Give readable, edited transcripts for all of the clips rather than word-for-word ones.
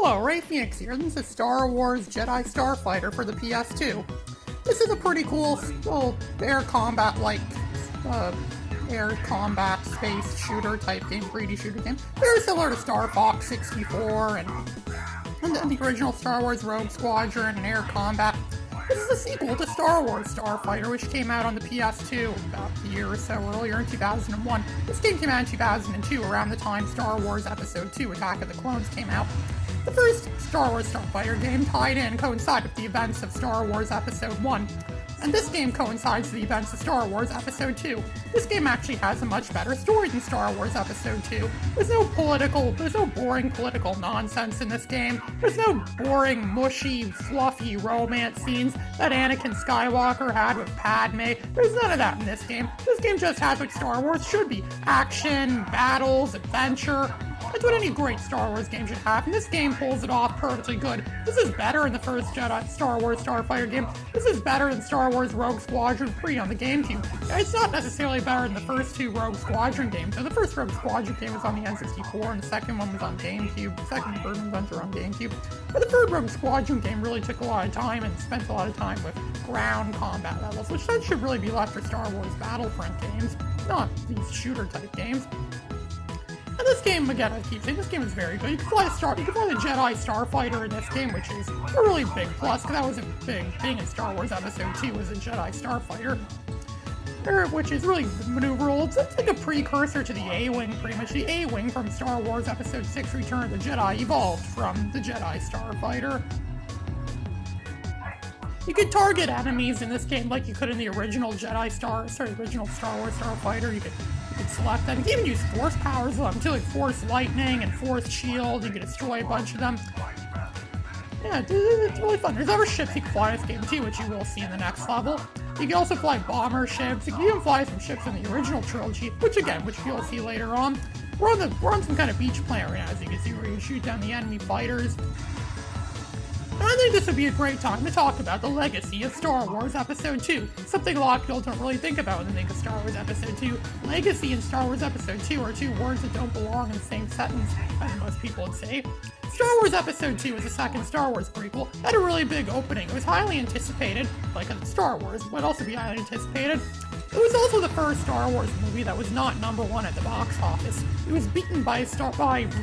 Hello, Ray Phoenix here. This is Star Wars Jedi Starfighter for the PS2. This is a pretty cool little air combat space shooter type game, 3D shooter game. Very similar to Star Fox 64 and the original Star Wars Rogue Squadron and Air Combat. This is a sequel to Star Wars Starfighter, which came out on the PS2 about a year or so earlier in 2001. This game came out in 2002, around the time Star Wars Episode 2, Attack of the Clones, came out. The first Star Wars Starfighter game coincided with the events of Star Wars Episode 1, and this game coincides with the events of Star Wars Episode 2. This game actually has a much better story than Star Wars Episode 2. There's no boring political nonsense in this game. There's no boring, mushy, fluffy romance scenes that Anakin Skywalker had with Padme. There's none of that in this game. This game just has what Star Wars should be. Action, battles, adventure. That's what any great Star Wars game should have, and this game pulls it off perfectly good. This is better than the first Star Wars Starfighter game. This is better than Star Wars Rogue Squadron 3 on the GameCube. It's not necessarily better than the first two Rogue Squadron games. So the first Rogue Squadron game was on the N64, and the second one was on GameCube. The second and third ones were on GameCube. But the third Rogue Squadron game really took a lot of time and spent a lot of time with ground combat levels, which that should really be left for Star Wars Battlefront games, not these shooter-type games. And this game, again, I keep saying, this game is very good. You can fly the Jedi Starfighter in this game, which is a really big plus, because that was a big thing in Star Wars Episode 2, was a Jedi Starfighter. Which is really maneuverable. It's like a precursor to the A-Wing, pretty much. The A-Wing from Star Wars Episode 6, Return of the Jedi, evolved from the Jedi Starfighter. You could target enemies in this game like you could in the original original Star Wars Starfighter. You could select them. You can even use force powers on them too, like force lightning and force shield. You can destroy a bunch of them. Yeah, it's really fun. There's other ships you can fly in this game too, which you will see in the next level. You can also fly bomber ships. You can even fly some ships in the original trilogy, which you'll see later on. We're on some kind of beach planet right now, as you can see, where you shoot down the enemy fighters. And I think this would be a great time to talk about the legacy of Star Wars Episode 2. Something a lot of people don't really think about when they think of Star Wars Episode 2. Legacy and Star Wars Episode 2 are two words that don't belong in the same sentence, as most people would say. Star Wars Episode 2 was the second Star Wars prequel. It had a really big opening. It was highly anticipated, like Star Wars would also be highly anticipated. It was also the first Star Wars movie that was not number one at the box office. It was beaten by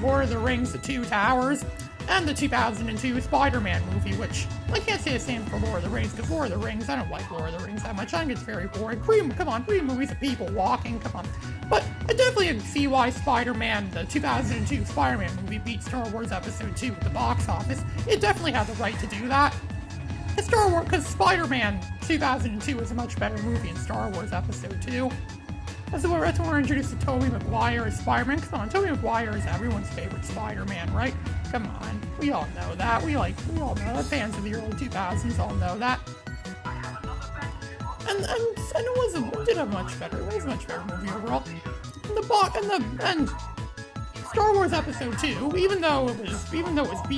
Lord of the Rings: The Two Towers, and the 2002 Spider-Man movie, which I can't say the same for Lord of the Rings, because Lord of the Rings, I don't like Lord of the Rings that much. I think it's very boring. Three movies of people walking, come on. But I definitely see why the 2002 Spider-Man movie beat Star Wars Episode 2 at the box office. It definitely had the right to do that. Because Spider-Man 2002 was a much better movie than Star Wars Episode 2. That's when we're introduced to Tobey Maguire as Spider-Man. Come on, Tobey Maguire is everyone's favorite Spider-Man, right? Come on, we all know that. We all know that. Fans of the early 2000s all know that. And it did have much better. It was a much better movie overall. And Star Wars Episode 2, even though it was beaten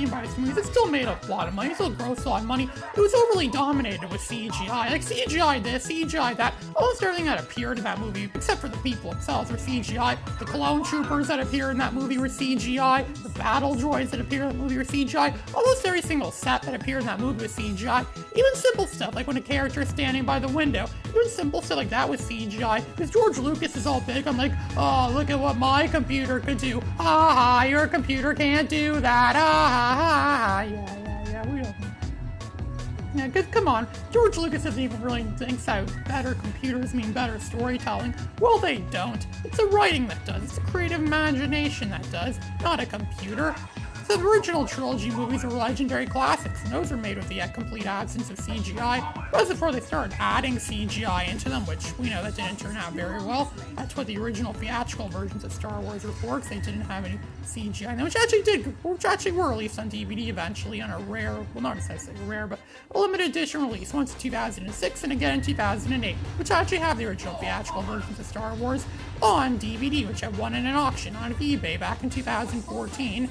by its movies, it still made a lot of money. It still grossed a lot of money. It was overly dominated with CGI. Like CGI this, CGI that. Almost everything that appeared in that movie, except for the people themselves, were CGI. The clone troopers that appeared in that movie were CGI. The battle droids that appeared in that movie were CGI. Almost every single set that appeared in that movie was CGI. Even simple stuff, like when a character is standing by the window. Even simple stuff like that was CGI. Because George Lucas is all big. I'm like, oh, look at what my computer could do. Ha ha, your computer can't do that. Ah ha ha. Yeah, we don't know. Yeah, because come on, George Lucas doesn't even really think that better computers mean better storytelling. Well, they don't. It's the writing that does. It's the creative imagination that does, not a computer. So the original trilogy movies were legendary classics, and those were made with the complete absence of CGI. That was before they started adding CGI into them, which we know that didn't turn out very well. That's what the original theatrical versions of Star Wars were for, because they didn't have any CGI in them, which actually were released on DVD eventually on a rare, well, not necessarily rare, but a limited edition release, once in 2006 and again in 2008, which actually have the original theatrical versions of Star Wars on DVD, which I won in an auction on eBay back in 2014.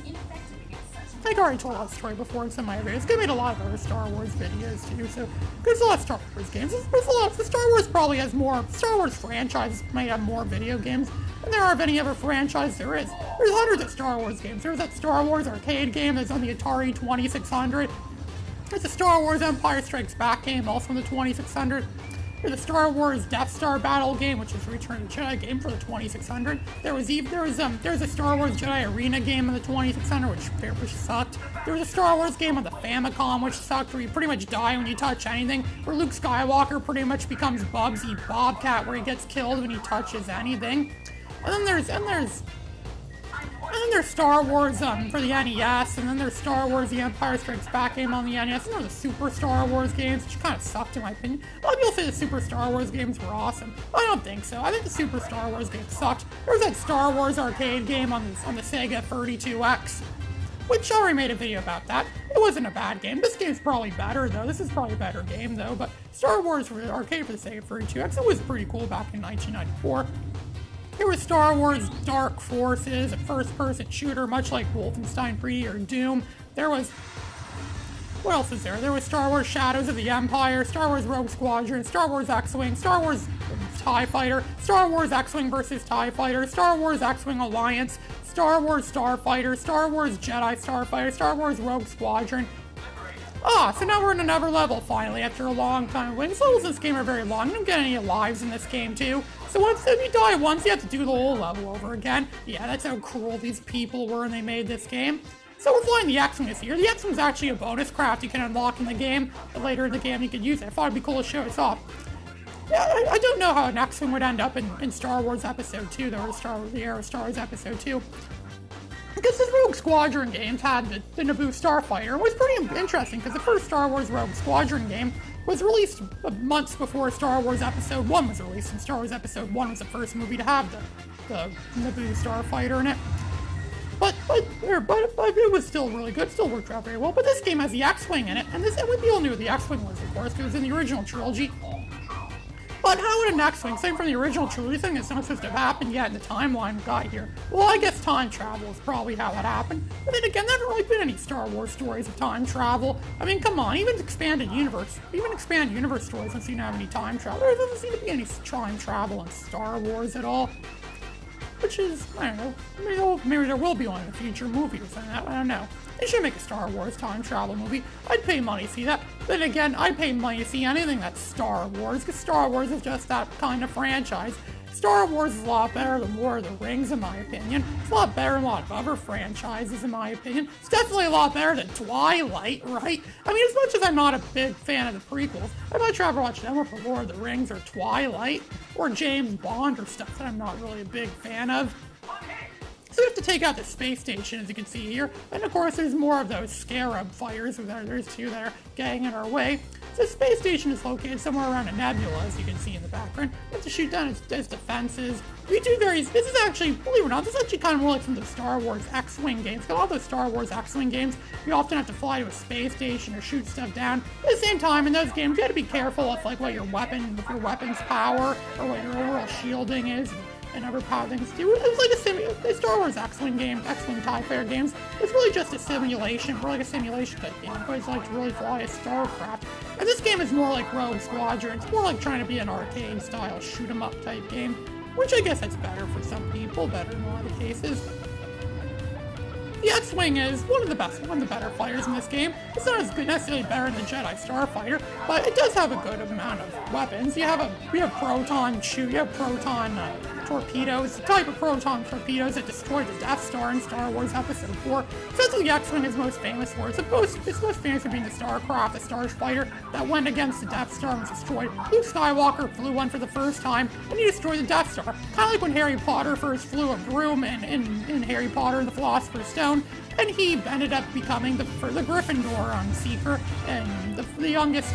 I already told that story before in some of my videos. I made a lot of other Star Wars videos too, so there's a lot of Star Wars games. The Star Wars probably has more, Star Wars franchise might have more video games than there are of any other franchise there is. There's hundreds of Star Wars games. There's that Star Wars arcade game that's on the Atari 2600. There's a Star Wars Empire Strikes Back game, also on the 2600. There's a Star Wars Death Star battle game, which is Return of the Jedi game for the 2600. There's a Star Wars Jedi Arena game on the 2600, which sucked. There was a Star Wars game on the Famicom, which sucked, where you pretty much die when you touch anything. Where Luke Skywalker pretty much becomes Bugsy Bobcat, where he gets killed when he touches anything. And then there's Star Wars for the NES, and then there's Star Wars The Empire Strikes Back game on the NES, and there's the Super Star Wars games, which kind of sucked in my opinion. A lot of people say the Super Star Wars games were awesome. I don't think so. I think the Super Star Wars games sucked. There was that Star Wars arcade game on the Sega 32X, which I already made a video about that. It wasn't a bad game. This game's probably better, though. This is probably a better game, though, but Star Wars for the arcade for the Sega 32X, it was pretty cool back in 1994. There was Star Wars Dark Forces, a first-person shooter, much like Wolfenstein 3 or Doom. There was... What else is there? There was Star Wars Shadows of the Empire, Star Wars Rogue Squadron, Star Wars X-Wing, Star Wars TIE Fighter, Star Wars X-Wing vs. TIE Fighter, Star Wars X-Wing Alliance, Star Wars Starfighter, Star Wars Jedi Starfighter, Star Wars Rogue Squadron. So now we're in another level, finally, after a long time waiting. The levels in this game are very long. You don't get any lives in this game, too. So if you die once, you have to do the whole level over again. Yeah, that's how cruel these people were when they made this game. So we're flying the X-Wing this year. The X-Wing is actually a bonus craft you can unlock in the game. But later in the game, you can use it. I thought it'd be cool to show this off. Yeah, I don't know how an X-Wing would end up in Star Wars Episode 2, though, or the era of Star Wars Episode 2. Because the Rogue Squadron games had the Naboo Starfighter. It was pretty interesting, because the first Star Wars Rogue Squadron game was released months before Star Wars Episode 1 was released, and Star Wars Episode 1 was the first movie to have the Naboo Starfighter in it. But it was still really good, still worked out very well. But this game has the X-Wing in it, and people knew what the X-Wing was, of course, because it was in the original trilogy. But how would an X-Wing, same from the original trilogy thing, it's not supposed to have happened yet in the timeline we got here? Well, I guess time travel is probably how that happened. But then again, there haven't really been any Star Wars stories of time travel. I mean, come on, even expanded universe stories don't seem to have any time travel. There doesn't seem to be any time travel in Star Wars at all. Which is, I don't know, maybe there will be one in a future movie or something, I don't know. They should make a Star Wars time travel movie. I'd pay money to see that. Then again, I'd pay money to see anything that's Star Wars, because Star Wars is just that kind of franchise. Star Wars is a lot better than Lord of the Rings, in my opinion. It's a lot better than a lot of other franchises, in my opinion. It's definitely a lot better than Twilight, right? I mean, as much as I'm not a big fan of the prequels, I'd much rather watch them over Lord of the Rings or Twilight or James Bond or stuff that I'm not really a big fan of. So we have to take out the space station, as you can see here. And of course, there's more of those Scarab fighters. There's two that are getting in our way. So the space station is located somewhere around a nebula, as you can see in the background. We have to shoot down its defenses. This is actually, believe it or not, this is actually kind of more like some of the Star Wars X-Wing games. A lot of those Star Wars X-Wing games, you often have to fly to a space station or shoot stuff down. At the same time, in those games, you gotta be careful with what your weapon's power, or what your overall shielding is, and other power things too. It was like a Star Wars X-Wing game, X-Wing TIE Fighter games. It's really just a simulation, more like a simulation type game. I always like to really fly a starcraft. And this game is more like Rogue Squadron. It's more like trying to be an arcade style shoot 'em up type game, which I guess that's better for some people, better in a lot of cases. The X-Wing is one of the better fighters in this game. It's not as good, necessarily better than the Jedi Starfighter, but it does have a good amount of weapons. You have proton torpedoes, the type of proton torpedoes that destroyed the Death Star in Star Wars Episode 4. So that's what the X-Wing is most famous for. It's most famous for being the Starcraft, the Starfighter that went against the Death Star and was destroyed. Luke Skywalker flew one for the first time, and he destroyed the Death Star. Kind of like when Harry Potter first flew a broom in Harry Potter and the Philosopher's Stone, and he ended up becoming the Gryffindor Seeker, and one of the youngest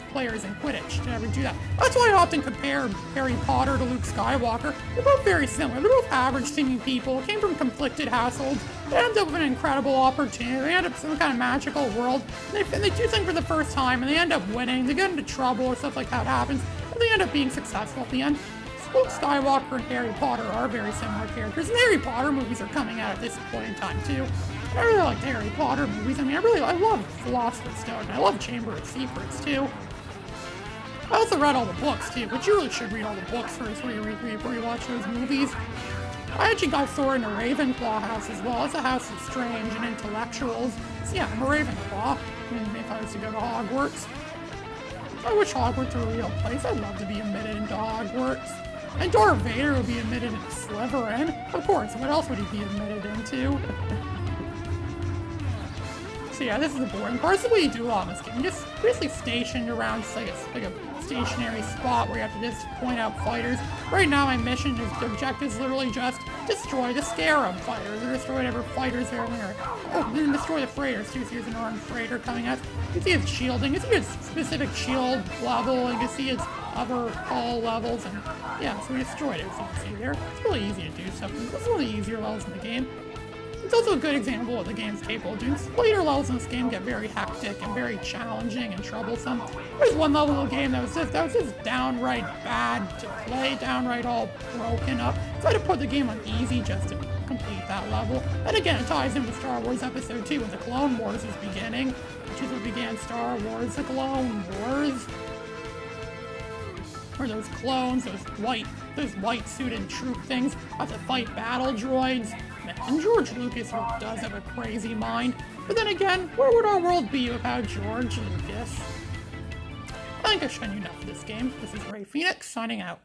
players in Quidditch to ever do that. That's why I often compare Harry Potter to Luke Skywalker. They're both very similar. They're both average-seeming people, came from conflicted households. They end up with an incredible opportunity. They end up in some kind of magical world. And they do something for the first time, and they end up winning. They get into trouble or stuff like that happens, and they end up being successful at the end. Luke Skywalker and Harry Potter are very similar characters, and the Harry Potter movies are coming out at this point in time, too. I really like the Harry Potter movies. I mean, I love Philosopher's Stone, and I love Chamber of Secrets, too. I also read all the books too, but you really should read all the books first before you watch those movies. I actually got Thor in a Ravenclaw house as well. It's a house of strange and intellectuals. So yeah, I'm a Ravenclaw. If I was to go to Hogwarts. I wish Hogwarts were a real place. I'd love to be admitted into Hogwarts. And Darth Vader would be admitted into Slytherin. Of course, what else would he be admitted into? So yeah, this is the boring part. This is what you do on this game. You just basically stationed around like a stationary spot where you have to just point out fighters. Right now my mission is, the objective is literally just destroy the Scarab fighters, or destroy whatever fighters there are. Oh, then destroy the freighters too. So here's an armed freighter coming at us. You can see its shielding, you can see its specific shield level, and you can see its other hull levels, and yeah, so we destroyed it, as you can see there. It's really easy to do stuff. This is one of the easier levels in the game. It's also a good example of what the game's capable of doing. Later levels in this game get very hectic and very challenging and troublesome. There's one level of the game that was just downright bad to play, downright all broken up. So I had to put the game on easy just to complete that level. And again, it ties in with Star Wars Episode 2 when the Clone Wars is beginning, which is what began Star Wars: The Clone Wars. Where those clones, those white suited troop things have to fight battle droids. And George Lucas does have a crazy mind. But then again, where would our world be without George Lucas? I think I've shown you enough of this game. This is Ray Phoenix, signing out.